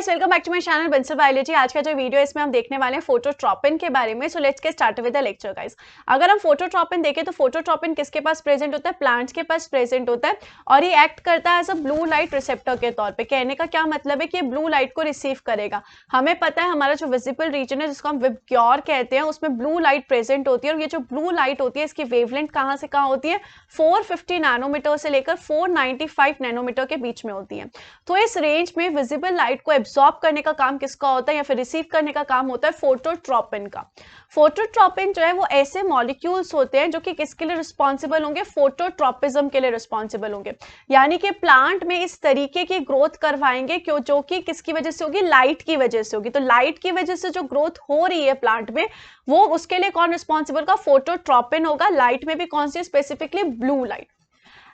Guys, welcome back to my channel Bansal biology. आज का जो वीडियो है इसमें हम देखने वाले हैं फोटोट्रॉपिन के बारे में। So let's get start with the lecture guys. अगर हम फोटोट्रॉपिन देखें तो फोटोट्रॉपिन किसके पास प्रेजेंट होता है? प्लांट्स के पास प्रेजेंट होता है और ये एक्ट करता है as a blue light receptor के तौर पे। कहने का क्या मतलब है कि ये ब्लू लाइट को रिसीव करेगा। हमें पता है हमारा जो विजिबल रीजन है जिसको हम विबग्योर कहते हैं उसमें ब्लू लाइट प्रेजेंट होती है और ये जो ब्लू लाइट होती है इसकी वेवलेंथ कहाँ से कहाँ होती है? 450 नैनोमीटर से लेकर 495 नैनोमीटर के बीच में होती है। तो इस रेंज में विजिबल लाइट को एब्जॉर्ब करने का काम किसका होता है या फिर रिसीव करने का काम होता है? फोटोट्रॉपिन का। फोटोट्रॉपिन जो है वो ऐसे मॉलिक्यूल्स होते हैं जो कि किसके लिए रिस्पॉन्सिबल होंगे? फोटोट्रॉपिज्म के लिए रिस्पॉन्सिबल होंगे। यानी कि प्लांट में इस तरीके की ग्रोथ करवाएंगे क्यों, जो कि किसकी वजह से होगी? लाइट की वजह से होगी। तो लाइट की वजह से जो ग्रोथ हो रही है प्लांट में वो उसके लिए कौन रिस्पॉन्सिबल का? फोटोट्रॉपिन होगा। लाइट में भी कौन सी? Specifically blue light.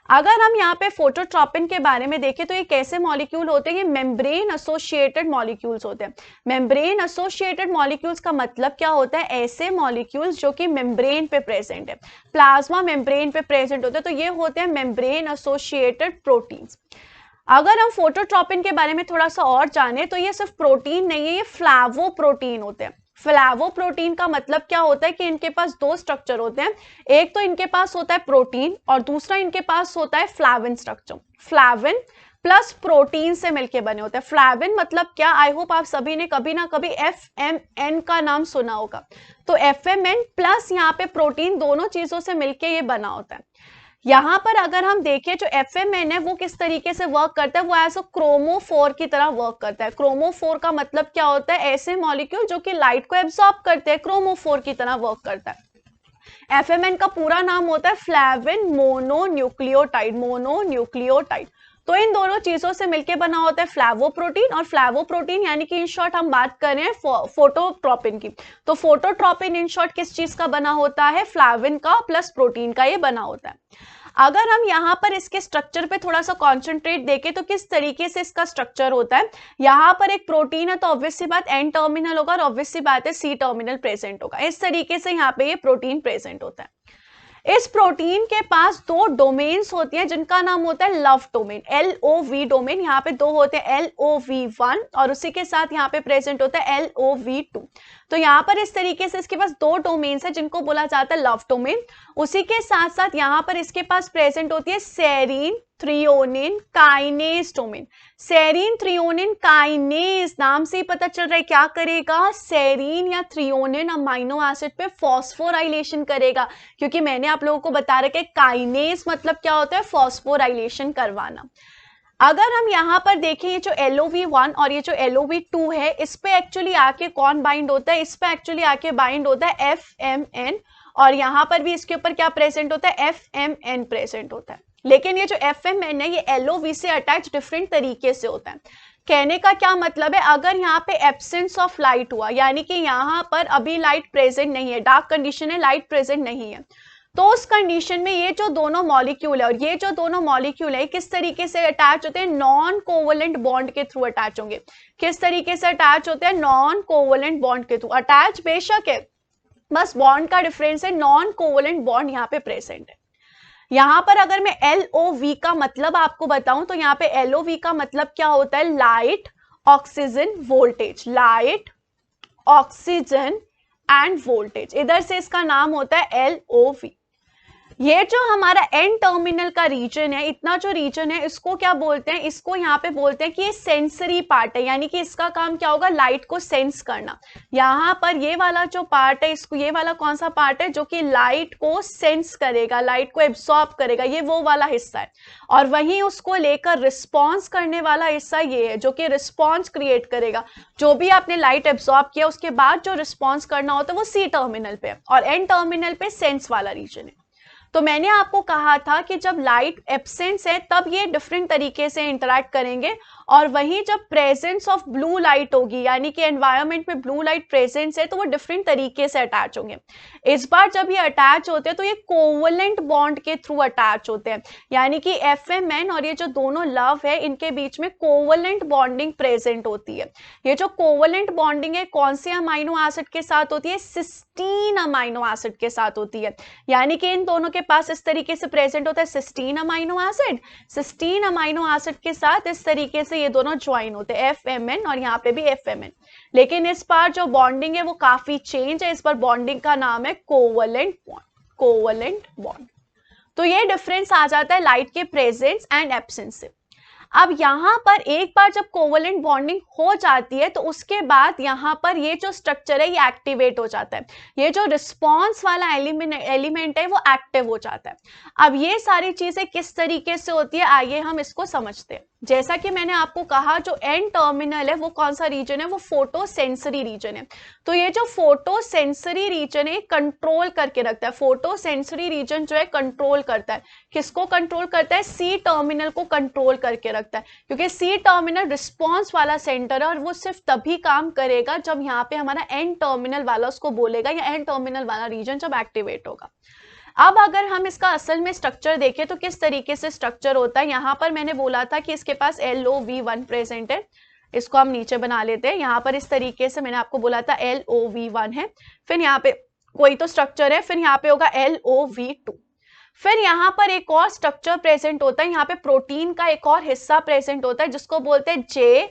अगर हम यहाँ पे फोटोट्रॉपिन के बारे में देखें तो ये कैसे मॉलिक्यूल होते हैं? ये मेम्ब्रेन एसोसिएटेड मॉलिक्यूल्स होते हैं। मेम्ब्रेन एसोसिएटेड मॉलिक्यूल्स का मतलब क्या होता है? ऐसे मॉलिक्यूल्स जो कि मेम्ब्रेन पे प्रेजेंट है, प्लाज्मा मेम्ब्रेन पे प्रेजेंट होते हैं, तो ये होते हैं मेम्ब्रेन एसोसिएटेड प्रोटीन्स। अगर हम फोटोट्रॉपिन के बारे में थोड़ा सा और जाने तो ये सिर्फ प्रोटीन नहीं है, ये फ्लावोप्रोटीन होते हैं। फ्लावोप्रोटीन का मतलब क्या होता है कि इनके पास दो स्ट्रक्चर होते हैं। एक तो इनके पास होता है प्रोटीन और दूसरा इनके पास होता है फ्लाविन स्ट्रक्चर। फ्लाविन प्लस प्रोटीन से मिलके बने होते हैं। फ्लाविन मतलब क्या? आई होप आप सभी ने कभी ना कभी FMN का नाम सुना होगा। तो FMN प्लस यहाँ पे प्रोटीन, दोनों चीजों से मिलके ये बना होता है। यहाँ पर अगर हम देखें जो FMN है वो किस तरीके से वर्क करता है? वो एज अ क्रोमोफोर की तरह वर्क करता है। क्रोमोफोर का मतलब क्या होता है? ऐसे मॉलिक्यूल जो कि लाइट को एब्सॉर्ब करते हैं, क्रोमोफोर की तरह वर्क करता है। FMN का पूरा नाम होता है फ्लैविन मोनोन्यूक्लियोटाइड। मोनोन्यूक्लियोटाइड तो इन दोनों चीजों से मिलकर बना होता है फ्लैवोप्रोटीन। और फ्लैवोप्रोटीन यानी कि इन शॉर्ट हम बात कर रहे हैं फोटोट्रॉपिन की। तो फोटोट्रॉपिन इन शॉर्ट किस चीज का बना होता है? फ्लैविन का प्लस प्रोटीन का ये बना होता है। अगर हम यहाँ पर इसके स्ट्रक्चर पे थोड़ा सा कॉन्सेंट्रेट देखें तो किस तरीके से इसका स्ट्रक्चर होता है? यहाँ पर एक प्रोटीन है तो ऑब्वियस सी बात एन टर्मिनल होगा और ऑब्वियस सी बात है सी टर्मिनल प्रेजेंट होगा। इस तरीके से यहाँ पे ये प्रोटीन प्रेजेंट होता है। इस प्रोटीन के पास दो डोमेन्स होती हैं जिनका नाम होता है लव डोमेन, LOV डोमेन। यहाँ पे दो होते हैं, LOV1 और उसी के साथ यहाँ पे प्रेजेंट होता है LOV2। तो यहाँ पर इस तरीके से इसके पास दो डोमेन्स है जिनको बोला जाता है लव डोमेन। उसी के साथ साथ यहाँ पर इसके पास प्रेजेंट होती है serine threonine kinase domain. Serine threonine kinase नाम से ही पता चल रहा है क्या करेगा? सेरीन या थ्रियोनिन अमाइनो एसिड पे फॉस्फोराइलेशन करेगा, क्योंकि मैंने आप लोगों को बता रखा है काइनेज मतलब क्या होता है? फॉस्फोराइलेशन करवाना। अगर हम यहाँ पर देखें ये जो LOV1 और ये जो LOV2 है इस पे एक्चुअली आके कौन बाइंड होता है? इस पे एक्चुअली आके बाइंड होता है FMN और यहाँ पर भी इसके ऊपर क्या प्रेजेंट होता है? FMN प्रेजेंट होता है। लेकिन ये जो FMN है ये LOV से अटैच डिफरेंट तरीके से होता है। कहने का क्या मतलब है? अगर यहाँ पे एब्सेंस ऑफ लाइट हुआ यानी कि यहाँ पर अभी लाइट प्रेजेंट नहीं है, डार्क कंडीशन है, लाइट प्रेजेंट नहीं है, तो उस कंडीशन में ये जो दोनों मॉलिक्यूल है और ये जो दोनों मॉलिक्यूल है किस तरीके से अटैच होते हैं? नॉन कोवलेंट बॉन्ड के थ्रू अटैच होंगे। किस तरीके से अटैच होते हैं? नॉन कोवलेंट बॉन्ड के थ्रू। अटैच बेशक है, बस बॉन्ड का डिफरेंस है, नॉन कोवलेंट बॉन्ड यहाँ पे प्रेजेंट है। यहाँ पर अगर मैं LOV का मतलब आपको बताऊं तो यहाँ पे LOV का मतलब क्या होता है? Light oxygen voltage. Light oxygen end voltage, इधर से इसका नाम होता है LOV। ये जो हमारा एन टर्मिनल का रीजन है, इतना जो रीजन है इसको क्या बोलते हैं? इसको यहाँ पे बोलते हैं कि ये सेंसरी पार्ट है, यानी कि इसका काम क्या होगा? लाइट को सेंस करना। यहाँ पर ये वाला जो पार्ट है इसको, ये वाला कौन सा पार्ट है जो कि लाइट को सेंस करेगा, लाइट को एब्सॉर्ब करेगा, ये वो वाला हिस्सा है। और वहीं उसको लेकर रिस्पॉन्स करने वाला हिस्सा ये है जो कि रिस्पॉन्स क्रिएट करेगा। जो भी आपने लाइट एब्सॉर्ब किया उसके बाद जो रिस्पॉन्स करना होता है वो सी टर्मिनल पे है और एन टर्मिनल पे सेंस वाला रीजन है। तो मैंने आपको कहा था कि जब लाइट एब्सेंस है तब ये डिफरेंट तरीके से इंटरैक्ट करेंगे और वहीं जब प्रेजेंस ऑफ ब्लू लाइट होगी यानी कि एनवायरनमेंट में ब्लू लाइट प्रेजेंस है तो वो डिफरेंट तरीके से अटैच होंगे। इस बार जब ये अटैच होते हैं तो ये कोवलेंट बॉन्ड के थ्रू अटैच होते हैं, यानी कि FMN और ये जो दोनों लव है इनके बीच में कोवलेंट बॉन्डिंग प्रेजेंट होती है। ये जो कोवलेंट बॉन्डिंग है कौन से अमाइनो एसिड के साथ होती है? सिस्टीन अमाइनो एसिड के साथ होती है। यानी कि इन दोनों के पास इस तरीके से प्रेजेंट होता है cysteine amino acid, cysteine amino acid के साथ इस तरीके से ये दोनों ज्वाइन होते हैं FMN और यहाँ पे भी FMN। लेकिन इस बार जो बॉन्डिंग है वो काफी चेंज है, इस बार बॉन्डिंग का नाम है कोवलेंट बॉन्ड, कोवलेंट बॉन्ड। तो ये डिफरेंस आ जाता है लाइट के प्रेजेंस एंड एब्सेंस से। अब यहाँ पर एक बार जब कोवलेंट बॉन्डिंग हो जाती है तो उसके बाद यहाँ पर ये जो स्ट्रक्चर है ये एक्टिवेट हो जाता है, ये जो रिस्पॉन्स वाला एलिमेंट है वो एक्टिव हो जाता है। अब ये सारी चीजें किस तरीके से होती है आइए हम इसको समझते हैं। जैसा कि मैंने आपको कहा जो एन टर्मिनल है वो कौन सा रीजन है, वो फोटो सेंसरी रीजन है। तो ये जो फोटो सेंसरी रीजन है कंट्रोल करके रखता है, फोटो सेंसरी रीजन जो है कंट्रोल करता है, किसको कंट्रोल करता है, सी टर्मिनल को कंट्रोल करके रखता है, क्योंकि सी टर्मिनल रिस्पॉन्स वाला सेंटर है और वो सिर्फ तभी काम करेगा जब यहाँ पे हमारा एन टर्मिनल वाला उसको बोलेगा या एन टर्मिनल वाला रीजन जब एक्टिवेट होगा। अब अगर हम इसका असल में स्ट्रक्चर देखें तो किस तरीके से स्ट्रक्चर होता है, यहाँ पर मैंने बोला था कि इसके पास LOV1 प्रेजेंट है, इसको हम नीचे बना लेते हैं। यहाँ पर इस तरीके से मैंने आपको बोला था LOV1 है, फिर यहाँ पे कोई तो स्ट्रक्चर है, फिर यहाँ पे होगा LOV2, फिर यहाँ पर एक और स्ट्रक्चर प्रेजेंट होता है, यहाँ पे प्रोटीन का एक और हिस्सा प्रेजेंट होता है जिसको बोलते हैं J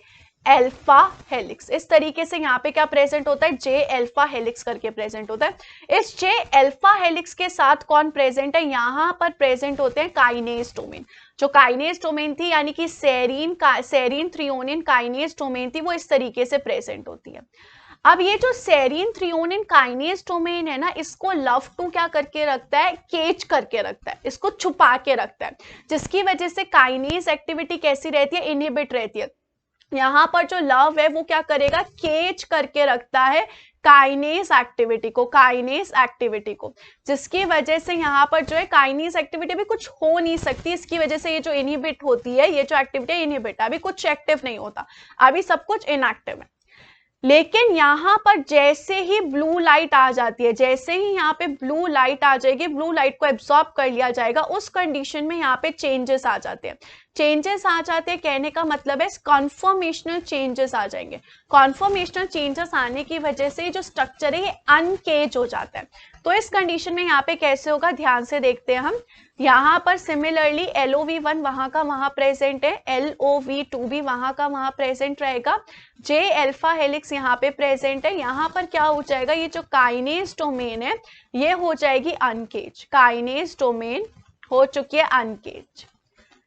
अल्फा हेलिक्स। इस तरीके से यहाँ पे क्या प्रेजेंट होता है, J अल्फा हेलिक्स करके प्रेजेंट होता है। इस J अल्फा हेलिक्स के साथ कौन प्रेजेंट है, यहाँ पर प्रेजेंट होते हैं काइनेज डोमेन। जो काइनेज डोमेन थी यानी कि सेरीन थ्रियोनिन काइनेज डोमेन थी वो इस तरीके से प्रेजेंट होती है। अब ये जो सेरीन थ्रियोनिन काइनेज डोमेन है ना, इसको LOV2 क्या करके रखता है, केज करके रखता है, इसको छुपा के रखता है, जिसकी वजह से काइनेज एक्टिविटी कैसी रहती है, इनहिबिट रहती है। यहाँ पर जो लव है वो क्या करेगा, केज करके रखता है काइनेज एक्टिविटी को, काइनेज एक्टिविटी को, जिसकी वजह से यहाँ पर जो है काइनेज एक्टिविटी भी कुछ हो नहीं सकती। इसकी वजह से ये जो इनहिबिट होती है, ये जो एक्टिविटी है इनहिबिट, अभी कुछ एक्टिव नहीं होता, अभी सब कुछ इनएक्टिव है। लेकिन यहाँ पर जैसे ही ब्लू लाइट आ जाती है, जैसे ही यहाँ पे ब्लू लाइट आ जाएगी, ब्लू लाइट को एब्जॉर्ब कर लिया जाएगा, उस कंडीशन में यहाँ पे चेंजेस आ जाते हैं। चेंजेस आ जाते हैं कहने का मतलब है कॉन्फॉर्मेशनल चेंजेस आ जाएंगे। कॉन्फॉर्मेशनल चेंजेस आने की वजह से जो स्ट्रक्चर है ये अनकेज हो जाता है। तो इस कंडीशन में यहाँ पे कैसे होगा, ध्यान से देखते हैं हम। यहाँ पर सिमिलरली LOV1 वहां का वहां प्रेजेंट है, LOV2 भी वहां का वहां प्रेजेंट रहेगा, J अल्फा हेलिक्स यहाँ पे प्रेजेंट है। यहाँ पर क्या हो जाएगा, ये जो काइनेज डोमेन है ये हो जाएगी अनकेज, काइनेज डोमेन हो चुकी है अनकेज।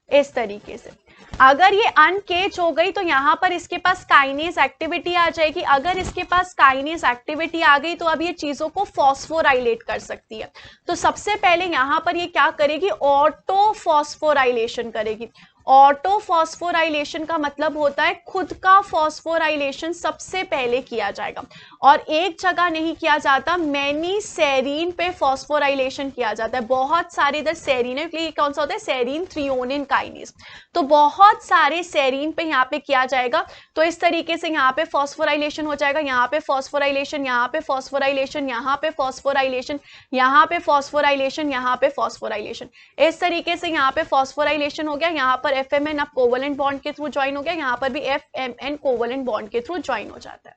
इस तरीके से अगर ये अनकेज हो गई तो यहाँ पर इसके पास काइनेज एक्टिविटी आ जाएगी। अगर इसके पास काइनेज एक्टिविटी आ गई तो अब ये चीजों को फॉस्फोराइलेट कर सकती है। तो सबसे पहले यहाँ पर ये क्या करेगी, ऑटो फॉस्फोराइलेशन करेगी। ऑटो फॉस्फोराइलेशन का मतलब होता है खुद का फॉस्फोराइलेशन सबसे पहले किया जाएगा और एक जगह नहीं किया जाता, मैनी सेरीन पे फॉस्फोराइलेशन किया जाता है। बहुत सारे इधर सेरीन है, ये कौन सा होता है, सेरीन थ्रियोनिन काइनेज, तो बहुत सारे सेरीन पे यहाँ पे किया जाएगा। तो इस तरीके से यहाँ पे फॉस्फोराइलेशन हो जाएगा, यहाँ पे फॉस्फोराइलेशन, यहाँ पे फॉस्फोराइलेशन, यहाँ पे फॉस्फोराइलेशन, यहाँ पे फॉस्फोराइलेशन, यहाँ पे फॉस्फोराइलेशन। इस तरीके से यहाँ पे फॉस्फोराइलेशन हो गया, यहाँ पर FMN अब कोवलेंट बॉन्ड के थ्रू ज्वाइन हो गया, यहाँ पर भी FMN कोवलेंट बॉन्ड के थ्रू ज्वाइन हो जाता है।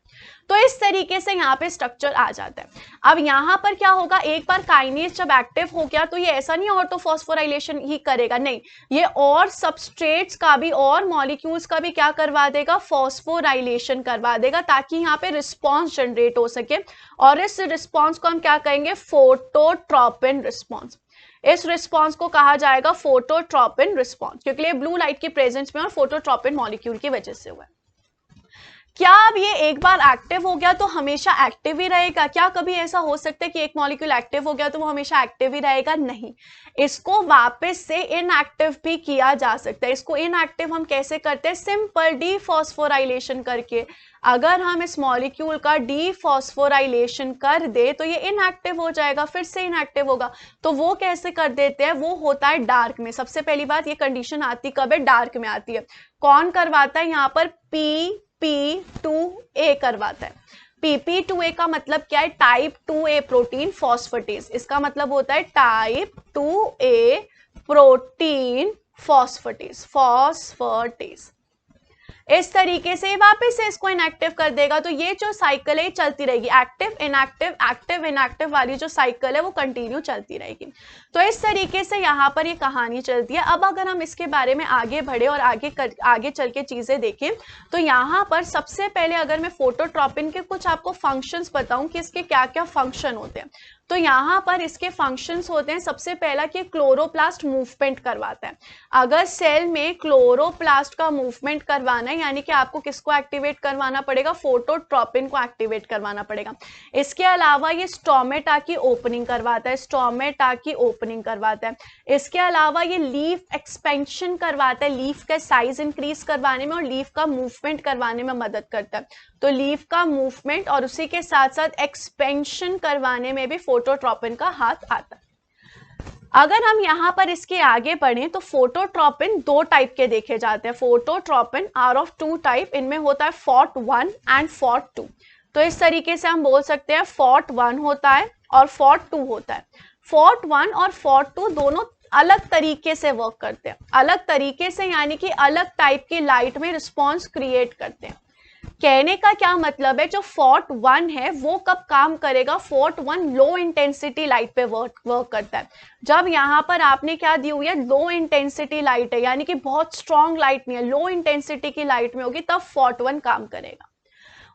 तो इस तरीके से यहाँ पे स्ट्रक्चर आ जाता है। अब यहाँ पर क्या होगा, एक बार काइनेज जब एक्टिव हो गया तो ये ऐसा नहीं ऑटो फॉस्फोराइलेशन ही करेगा, नहीं, ये और सबस्ट्रेट्स का भी और मॉलिक्यूल्स का भी क्या करवा देगा, फॉस्फोराइलेशन करवा देगा, ताकि यहाँ पे रिस्पॉन्स जनरेट हो सके। और इस रिस्पॉन्स को हम क्या कहेंगे, फोटोट्रॉपिन रिस्पॉन्स। इस रिस्पॉन्स को कहा जाएगा फोटोट्रॉपिन रिस्पॉन्स, क्योंकि ये ब्लू लाइट के प्रेजेंस में और फोटोट्रॉपिन मॉलिक्यूल की वजह से हुआ है। क्या अब ये एक बार एक्टिव हो गया तो हमेशा एक्टिव ही रहेगा? क्या कभी ऐसा हो सकता है कि एक मॉलिक्यूल एक्टिव हो गया तो वो हमेशा एक्टिव ही रहेगा? नहीं, इसको वापस से इनएक्टिव भी किया जा सकता है। इसको इनएक्टिव हम कैसे करते हैं, सिंपल डीफॉस्फोराइलेशन करके। अगर हम इस मॉलिक्यूल का डीफॉस्फोराइलेशन कर दे तो ये इनएक्टिव हो जाएगा, फिर से इनएक्टिव होगा। तो वो कैसे कर देते हैं, वो होता है डार्क में। सबसे पहली बात, ये कंडीशन आती कब है, डार्क में आती है। कौन करवाता है यहाँ पर, PP2A करवाता है। PP2A का मतलब क्या है, टाइप 2A प्रोटीन फॉस्फेटेज। इसका मतलब होता है type 2A protein phosphatase, phosphatase. इस तरीके से वापस से इसको इनएक्टिव कर देगा। तो ये जो साइकिल है चलती रहेगी, एक्टिव इनएक्टिव वाली जो साइकिल है वो कंटिन्यू चलती रहेगी। तो इस तरीके से यहाँ पर ये कहानी चलती है। अब अगर हम इसके बारे में आगे बढ़े और आगे चल के चीजें देखें तो यहाँ पर सबसे पहले अगर मैं फोटोट्रॉपिन के कुछ आपको फंक्शंस बताऊं कि इसके क्या क्या फंक्शन होते हैं, तो यहाँ पर इसके फंक्शंस होते हैं। सबसे पहला कि क्लोरोप्लास्ट मूवमेंट करवाता है। अगर सेल में क्लोरोप्लास्ट का मूवमेंट करवाना है यानी कि आपको किसको एक्टिवेट करवाना पड़ेगा, फोटोट्रॉपिन को एक्टिवेट करवाना पड़ेगा। इसके अलावा ये स्टोमेटा की ओपनिंग करवाता है, इसके अलावा ये लीफ एक्सपेंशन करवाता है, लीफ का साइज इंक्रीज करवाने में और लीफ का मूवमेंट करवाने में मदद करता है। तो लीफ का मूवमेंट और उसी के साथ साथ एक्सपेंशन करवाने में भी फोटोट्रॉपिन का हाथ आता है। अगर हम यहाँ पर इसके आगे बढ़ें तो फोटोट्रॉपिन दो टाइप के देखे जाते हैं। Phototropin are of to type, इनमें होता है FOT1 एंड FOT2। तो इस तरीके से हम बोल सकते हैं FOT1 होता है और FOT2 होता है। FOT1 और FOT2 दोनों अलग तरीके से वर्क करते हैं, अलग तरीके से यानी कि अलग टाइप की लाइट में रिस्पॉन्स क्रिएट करते हैं। कहने का क्या मतलब है, जो FOT1 है वो कब काम करेगा, FOT1 लो इंटेंसिटी लाइट पे वर्क करता है। जब यहाँ पर आपने क्या दी हुई है, लो इंटेंसिटी लाइट है यानी कि बहुत स्ट्रॉन्ग लाइट नहीं है, लो इंटेंसिटी की लाइट में होगी तब FOT1 काम करेगा।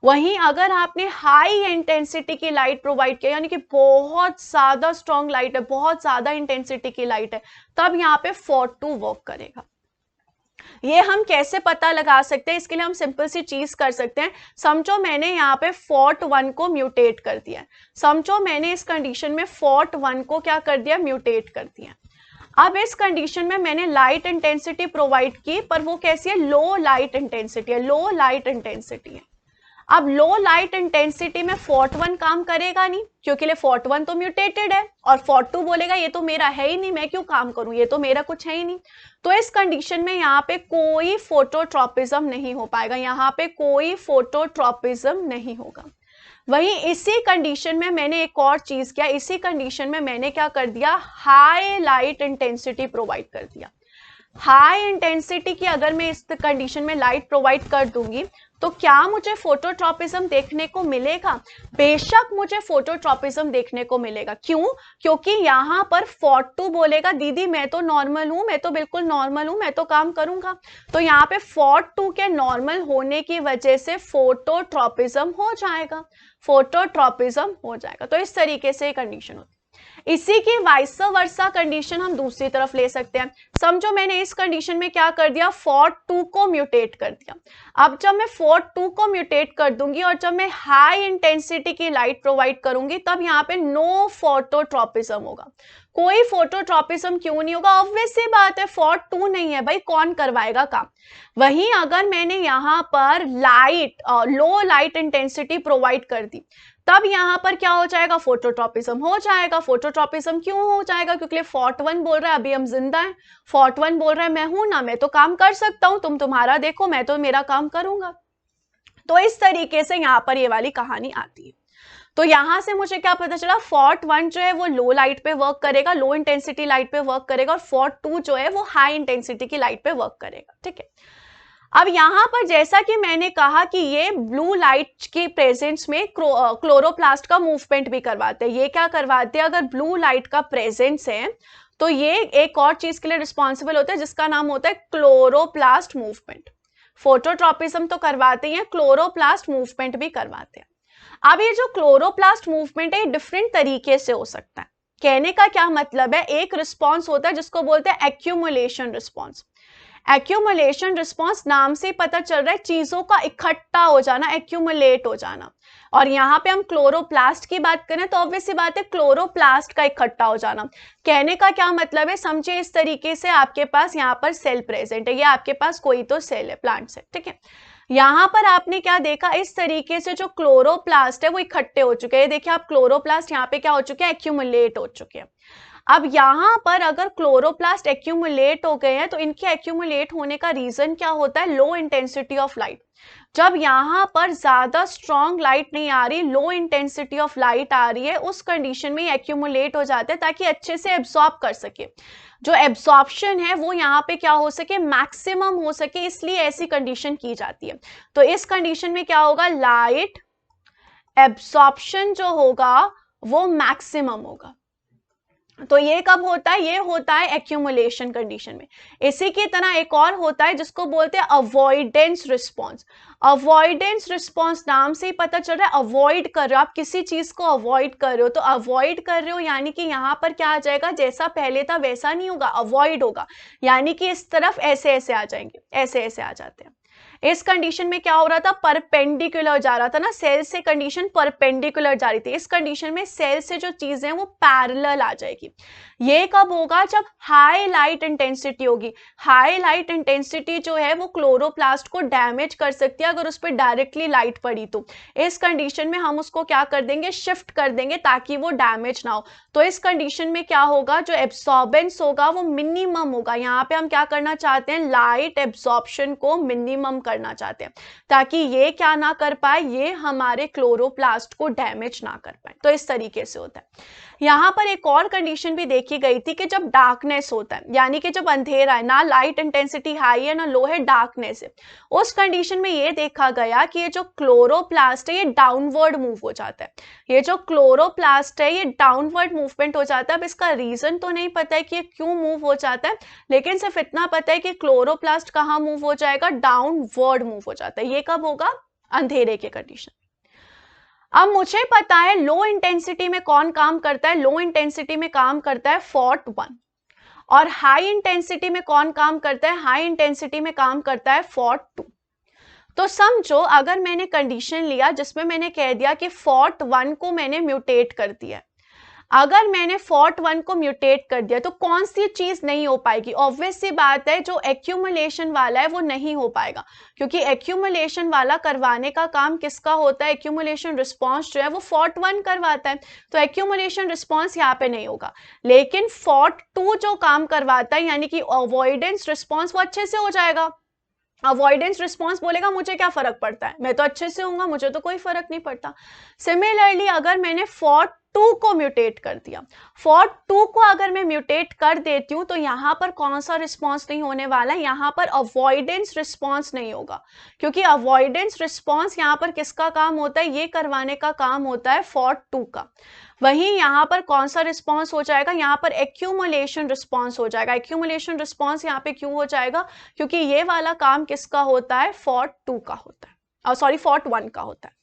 वहीं अगर आपने हाई इंटेंसिटी की लाइट प्रोवाइड किया यानी कि बहुत ज्यादा स्ट्रॉन्ग लाइट है, बहुत ज्यादा इंटेंसिटी की लाइट है, तब यहाँ पे FOT2 वर्क करेगा। ये हम कैसे पता लगा सकते हैं, इसके लिए हम सिंपल सी चीज कर सकते हैं। समझो मैंने यहाँ पे FOT1 को म्यूटेट कर दिया, समझो मैंने इस कंडीशन में FOT1 को क्या कर दिया, म्यूटेट कर दिया। अब इस कंडीशन में मैंने लाइट इंटेंसिटी प्रोवाइड की, पर वो कैसी है, लो लाइट इंटेंसिटी है, लो लाइट इंटेंसिटी है। अब लो लाइट इंटेंसिटी में FOT1 काम करेगा नहीं, क्योंकि FOT1 तो म्यूटेटेड है और FOT2 बोलेगा ये तो मेरा है ही नहीं, मैं क्यों काम करूं, ये तो मेरा कुछ है ही नहीं। तो इस कंडीशन में यहाँ पे कोई फोटोट्रॉपिज्म नहीं हो पाएगा, यहाँ पे कोई फोटोट्रॉपिज्म नहीं होगा। वहीं इसी कंडीशन में मैंने एक और चीज किया, इसी कंडीशन में मैंने क्या कर दिया, हाई लाइट इंटेंसिटी प्रोवाइड कर दिया। हाई इंटेंसिटी की अगर मैं इस कंडीशन में लाइट प्रोवाइड कर दूंगी तो क्या मुझे फोटोट्रॉपिज्म देखने को मिलेगा, बेशक मुझे फोटोट्रॉपिज्म देखने को मिलेगा। क्यों, क्योंकि यहाँ पर FOT2 बोलेगा दीदी मैं तो नॉर्मल हूं, मैं तो बिल्कुल नॉर्मल हूं, मैं तो काम करूंगा। तो यहाँ पे FOT2 के नॉर्मल होने की वजह से फोटोट्रॉपिज्म हो जाएगा, फोटोट्रॉपिज्म हो जाएगा। तो इस तरीके से कंडीशन होती है। इसी की वाइस वर्सा कंडीशन हम दूसरी तरफ ले सकते हैं। समझो मैंने इस कंडीशन में क्या कर दिया, FOT2 को म्यूटेट कर दिया। अब जब मैं FOT2 को म्यूटेट कर दूंगी और जब मैं हाई इंटेंसिटी की लाइट प्रोवाइड करूंगी तब यहाँ पे नो फोटोट्रॉपिज्म होगा। कोई फोटोट्रॉपिज्म क्यों नहीं होगा, ऑब्वियस सी बात है, FOT2 नहीं है भाई, कौन करवाएगा काम। वहीं अगर मैंने यहाँ पर लाइट लो लाइट इंटेंसिटी प्रोवाइड कर दी तब यहाँ पर क्या हो जाएगा, फोटोट्रॉपिज्म हो जाएगा। फोटोट्रॉपिज्म क्यों हो जाएगा, क्योंकि FOT1 बोल रहा है अभी हम जिंदा हैं, FOT1 बोल रहा है मैं हूं ना, मैं तो काम कर सकता हूं, तुम तुम्हारा देखो, मैं तो मेरा काम करूंगा। तो इस तरीके से यहाँ पर ये वाली कहानी आती है। तो यहां से मुझे क्या पता चला, FOT1 जो है वो लो लाइट पे वर्क करेगा, लो इंटेंसिटी लाइट पे वर्क करेगा, और FOT2 जो है वो हाई इंटेंसिटी की लाइट पे वर्क करेगा। ठीक है, अब यहाँ पर जैसा कि मैंने कहा कि ये ब्लू लाइट के प्रेजेंस में क्लोरोप्लास्ट का मूवमेंट भी करवाते हैं। ये क्या करवाते हैं, अगर ब्लू लाइट का प्रेजेंस है तो ये एक और चीज के लिए रिस्पॉन्सिबल होता है जिसका नाम होता है क्लोरोप्लास्ट मूवमेंट। फोटोट्रॉपिज्म तो करवाते हैं, क्लोरोप्लास्ट मूवमेंट भी करवाते हैं। अब ये जो क्लोरोप्लास्ट मूवमेंट है डिफरेंट तरीके से हो सकता है। कहने का क्या मतलब है, एक रिस्पॉन्स होता है जिसको बोलते हैं एक्यूमुलेशन रिस्पॉन्स। एक्यूमुलेशन रिस्पॉन्स नाम से पता चल रहा है चीजों का इकट्ठा हो जाना, एक्यूमुलेट हो जाना। और यहाँ पे हम क्लोरोप्लास्ट की बात करें तो ऑब्वियस सी बात है क्लोरोप्लास्ट का इकट्ठा हो जाना। कहने का क्या मतलब है, समझिए इस तरीके से आपके पास यहाँ पर सेल प्रेजेंट है, ये आपके पास कोई तो सेल है, प्लांट सेल। ठीक है, यहाँ पर आपने क्या देखा, इस तरीके से जो क्लोरोप्लास्ट है वो इकट्ठे हो चुके हैं। देखिए आप क्लोरोप्लास्ट यहाँ पे क्या हो चुके हैं, एक्यूमुलेट हो चुके हैं। अब यहाँ पर अगर क्लोरोप्लास्ट एक्यूमुलेट हो गए हैं तो इनके एक्यूमुलेट होने का रीजन क्या होता है, लो इंटेंसिटी ऑफ लाइट। जब यहाँ पर ज्यादा स्ट्रॉन्ग लाइट नहीं आ रही, लो इंटेंसिटी ऑफ लाइट आ रही है, उस कंडीशन में एक्यूमुलेट हो जाते हैं ताकि अच्छे से एब्सॉर्ब कर सके। जो एब्जॉर्प्शन है वो यहाँ पे क्या हो सके, मैक्सिमम हो सके, इसलिए ऐसी कंडीशन की जाती है। तो इस कंडीशन में क्या होगा, लाइट एब्जॉर्प्शन जो होगा वो मैक्सिमम होगा। तो ये कब होता है, ये होता है एक्यूमुलेशन कंडीशन में। इसी की तरह एक और होता है जिसको बोलते हैं अवॉइडेंस रिस्पॉन्स। अवॉइडेंस रिस्पॉन्स नाम से ही पता चल रहा है अवॉइड कर रहे हो, आप किसी चीज को अवॉइड कर रहे हो। तो अवॉइड कर रहे हो यानी कि यहाँ पर क्या आ जाएगा, जैसा पहले था वैसा नहीं होगा, अवॉइड होगा, यानी कि इस तरफ ऐसे ऐसे आ जाएंगे, ऐसे ऐसे आ जाते हैं। इस कंडीशन में क्या हो रहा था, परपेंडिकुलर जा रहा था ना, सेल से कंडीशन परपेंडिकुलर जा रही थी। इस कंडीशन में सेल से जो चीजें हैं वो पैरेलल आ जाएगी। ये कब होगा, जब हाई लाइट इंटेंसिटी होगी। हाई लाइट इंटेंसिटी जो है वो क्लोरोप्लास्ट को डैमेज कर सकती है अगर उस पर डायरेक्टली लाइट पड़ी तो। इस कंडीशन में हम उसको क्या कर देंगे, शिफ्ट कर देंगे ताकि वो डैमेज ना हो। तो इस कंडीशन में क्या होगा, जो एब्सॉर्बेंस होगा वो मिनिमम होगा। यहाँ पे हम क्या करना चाहते हैं, लाइट एब्सॉर्प्शन को मिनिमम करना चाहते हैं ताकि ये क्या ना कर पाए, ये हमारे क्लोरोप्लास्ट को डैमेज ना कर पाए। तो इस तरीके से होता है। यहाँ पर एक और कंडीशन भी देखी गई थी कि जब डार्कनेस होता है, यानी कि जब अंधेरा है, ना लाइट इंटेंसिटी हाई है ना लो है, डार्कनेस है, उस कंडीशन में ये देखा गया कि ये जो क्लोरोप्लास्ट है ये डाउनवर्ड मूव हो जाता है। ये जो क्लोरोप्लास्ट है ये डाउनवर्ड मूवमेंट हो जाता है। अब इसका रीजन तो नहीं पता है कि ये क्यों मूव हो जाता है, लेकिन सिर्फ इतना पता है कि क्लोरोप्लास्ट कहाँ मूव हो जाएगा, डाउनवर्ड मूव हो जाता है। ये कब होगा, अंधेरे के कंडीशन। अब मुझे पता है लो इंटेंसिटी में कौन काम करता है, लो इंटेंसिटी में काम करता है FOT1, और हाई इंटेंसिटी में कौन काम करता है, हाई इंटेंसिटी में काम करता है FOT2। तो समझो अगर मैंने कंडीशन लिया जिसमें मैंने कह दिया कि FOT1 को मैंने म्यूटेट कर दिया, अगर मैंने FOT1 को म्यूटेट कर दिया तो कौन सी चीज नहीं हो पाएगी, ऑब्वियस सी बात है जो एक्यूमुलेशन वाला है वो नहीं हो पाएगा, क्योंकि एक्यूमुलेशन वाला करवाने का काम किसका होता है, एक्यूमुलेशन रिस्पॉन्स जो है वो FOT1 करवाता है। तो एक्यूमुलेशन रिस्पॉन्स यहाँ पे नहीं होगा, लेकिन FOT2 जो काम करवाता है यानी कि अवॉइडेंस रिस्पॉन्स, वो अच्छे से हो जाएगा। अवॉइडेंस रिस्पॉन्स बोलेगा मुझे क्या फर्क पड़ता है, मैं तो अच्छे से हूंगा, मुझे तो कोई फर्क नहीं पड़ता। सिमिलरली अगर मैंने FOT2 को म्यूटेट कर दिया, FOT2 को अगर मैं म्यूटेट कर देती हूं तो यहां पर कौन सा रिस्पॉन्स नहीं होने वाला है, यहां पर अवॉइडेंस रिस्पॉन्स नहीं होगा, क्योंकि अवॉइडेंस रिस्पॉन्स यहां पर किसका काम होता है, ये करवाने का काम होता है FOT2 का। वहीं यहां पर कौन सा रिस्पॉन्स हो जाएगा, यहां पर एक्यूमुलेशन रिस्पॉन्स हो जाएगा। एक्यूमुलेशन रिस्पॉन्स यहां पे क्यों हो जाएगा, क्योंकि ये वाला काम किसका होता है, FOT2 का होता है, सॉरी FOT1 का होता है।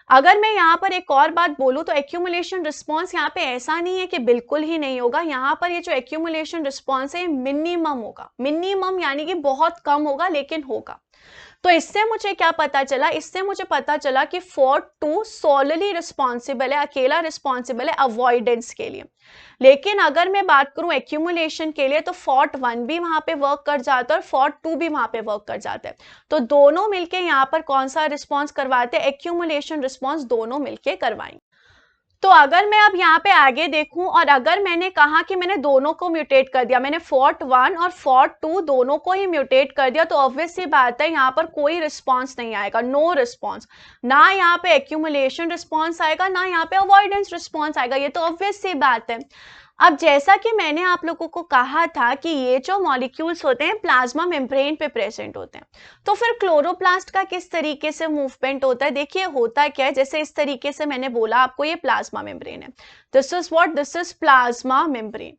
अगर मैं यहाँ पर एक और बात बोलूं तो एक्यूमुलेशन रिस्पॉन्स यहाँ पे ऐसा नहीं है कि बिल्कुल ही नहीं होगा, यहाँ पर ये जो एक्यूमुलेशन रिस्पॉन्स है मिनिमम होगा, मिनिमम यानी कि बहुत कम होगा लेकिन होगा। तो इससे मुझे क्या पता चला, इससे मुझे पता चला कि FOT2 सोलली रिस्पॉन्सिबल है, अकेला रिस्पॉन्सिबल है अवॉइडेंस के लिए। लेकिन अगर मैं बात करूं एक्यूमुलेशन के लिए तो FOT1 भी वहां पे वर्क कर जाता है और FOT2 भी वहां पे वर्क कर जाता है। तो दोनों मिलके यहाँ पर कौन सा रिस्पॉन्स करवाते हैं, एक्यूमुलेशन रिस्पॉन्स दोनों मिलके करवाएंगे। तो अगर मैं अब यहाँ पे आगे देखूं और अगर मैंने कहा कि मैंने दोनों को म्यूटेट कर दिया, मैंने FOT1 और FOT2 दोनों को ही म्यूटेट कर दिया, तो ऑब्वियस सी बात है यहाँ पर कोई रिस्पॉन्स नहीं आएगा, नो रिस्पॉन्स। ना यहाँ पे एक्यूमुलेशन रिस्पॉन्स आएगा, ना यहाँ पे अवॉइडेंस रिस्पॉन्स आएगा, ये तो ऑब्वियस सी बात है। अब जैसा कि मैंने आप लोगों को कहा था कि ये जो मॉलिक्यूल्स होते हैं प्लाज्मा मेम्ब्रेन पे प्रेजेंट होते हैं, तो फिर क्लोरोप्लास्ट का किस तरीके से मूवमेंट होता है, देखिए होता क्या है, जैसे इस तरीके से मैंने बोला आपको ये प्लाज्मा मेम्ब्रेन है, this is what, this is plasma membrane.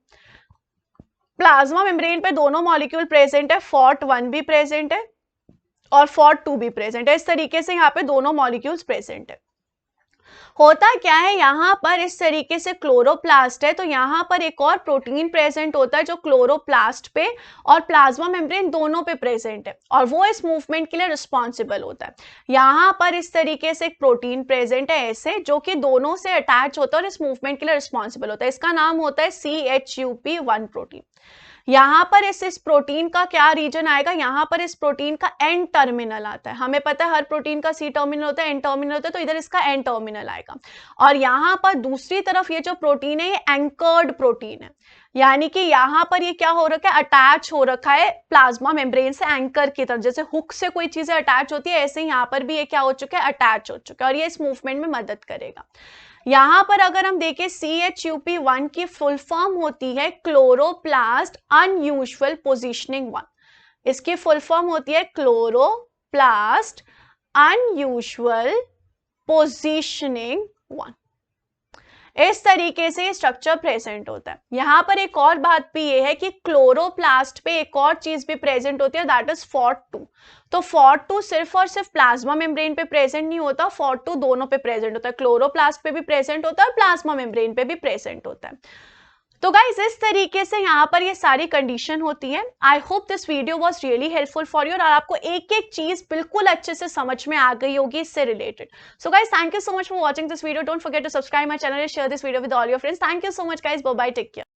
Plasma membrane पे दोनों मॉलिक्यूल प्रेजेंट है, FOT1 भी प्रेजेंट है और FOT2 भी प्रेजेंट है, इस तरीके से यहाँ पे दोनों मॉलिक्यूल्स प्रेजेंट है। होता क्या है, यहाँ पर इस तरीके से क्लोरोप्लास्ट है तो यहाँ पर एक और प्रोटीन प्रेजेंट होता है जो क्लोरोप्लास्ट पे और प्लाज्मा मेम्ब्रेन दोनों पे प्रेजेंट है और वो इस मूवमेंट के लिए रिस्पॉन्सिबल होता है। यहाँ पर इस तरीके से एक प्रोटीन प्रेजेंट है ऐसे, जो कि दोनों से अटैच होता है और इस मूवमेंट के लिए रिस्पॉन्सिबल होता है, इसका नाम होता है CHUP1 प्रोटीन। यहाँ पर इस प्रोटीन का क्या रीजन आएगा, यहाँ पर इस प्रोटीन का एन टर्मिनल आता है, हमें पता है हर प्रोटीन का C टर्मिनल होता है, एन टर्मिनल होता है, तो इधर इसका एन टर्मिनल आएगा। और यहाँ पर दूसरी तरफ ये जो प्रोटीन है ये एंकर्ड प्रोटीन है, यानी कि यहाँ पर ये क्या हो रखा है, अटैच हो रखा है प्लाज्मा मेम्ब्रेन से एंकर की तरफ, जैसे हुक से कोई चीजें अटैच होती है ऐसे यहाँ पर भी ये क्या हो चुका है, अटैच हो चुका है और ये इस मूवमेंट में मदद करेगा। यहां पर अगर हम देखें CHUP1 की फुल फॉर्म होती है क्लोरोप्लास्ट अनयूजुअल पोजिशनिंग 1। इसकी फुल फॉर्म होती है क्लोरोप्लास्ट अनयूजुअल पोजिशनिंग 1। इस तरीके से स्ट्रक्चर प्रेजेंट होता है। यहां पर एक और बात भी ये है कि क्लोरोप्लास्ट पे एक और चीज भी प्रेजेंट होती है, दैट इज FOD2। तो FOD2 सिर्फ और सिर्फ प्लाज्मा मेम्ब्रेन पे प्रेजेंट नहीं होता, FOD2 दोनों पे प्रेजेंट होता है, क्लोरोप्लास्ट पे भी प्रेजेंट होता है और प्लाज्मा मेम्ब्रेन पे भी प्रेजेंट होता है। तो गाइज इस तरीके से यहाँ पर ये सारी कंडीशन होती है। I hope this video was really helpful for you और आपको एक एक चीज बिल्कुल अच्छे से समझ में आ गई होगी इससे related. So guys thank you so much for watching this video. Don't forget to subscribe my channel and share this video with all your friends. Thank you so much guys, bye bye, take care.